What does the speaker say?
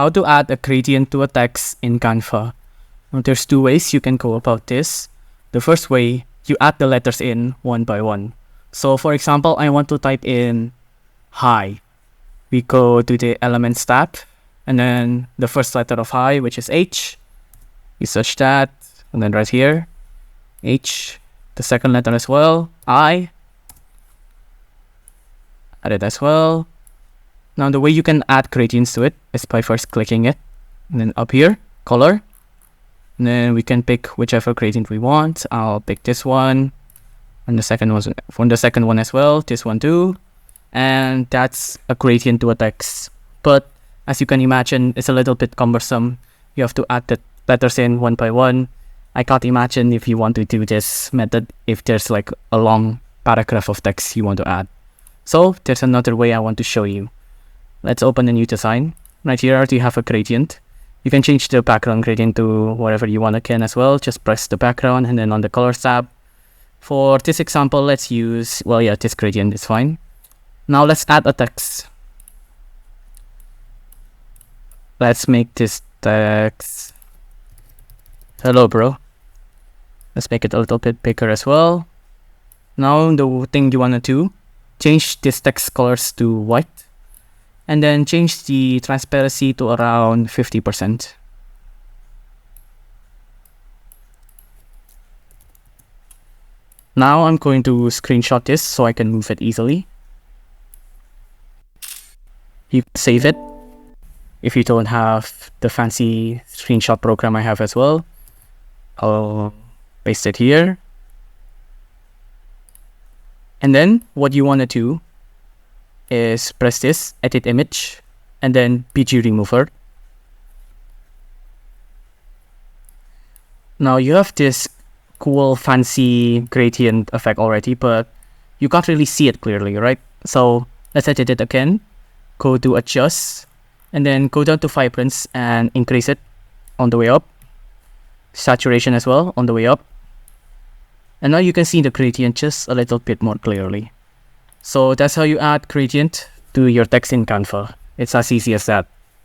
how to add a gradient to a text in Canva. Now, there's two ways you can go about this. The first way, you add the letters in one by one. So for example, I want to type in hi. We go to the Elements tab, and then the first letter of hi, which is H. We search that, and then right here, H. The second letter as well, I. Add it as well. Now the way you can add gradients to it is by first clicking it, and then up here, color. And then we can pick whichever gradient we want. I'll pick this one, and the second one, from the second one as well, this one too. And that's a gradient to a text. But as you can imagine, it's a little bit cumbersome. You have to add the letters in one by one. I can't imagine if you want to do this method if there's like a long paragraph of text you want to add. So there's another way I want to show you. Let's open a new design. Right here, I already have a gradient. You can change the background gradient to whatever you want again as well. Just press the background and then on the colors tab. For this example, let's use, well, yeah, this gradient is fine. Now let's add a text. Let's make this text, hello bro. Let's make it a little bit bigger as well. Now the thing you want to do, change this text colors to white. And then change the transparency to around 50%. Now I'm going to screenshot this so I can move it easily. You can save it if you don't have the fancy screenshot program I have as well. I'll paste it here. And then what you want to do is press this, edit image, and then PG remover. Now you have this cool fancy gradient effect already, but you can't really see it clearly, right? So let's edit it again. Go to adjust, and then go down to vibrance and increase it on the way up. Saturation as well on the way up. And now you can see the gradient just a little bit more clearly. So that's how you add gradient to your text in Canva. It's as easy as that.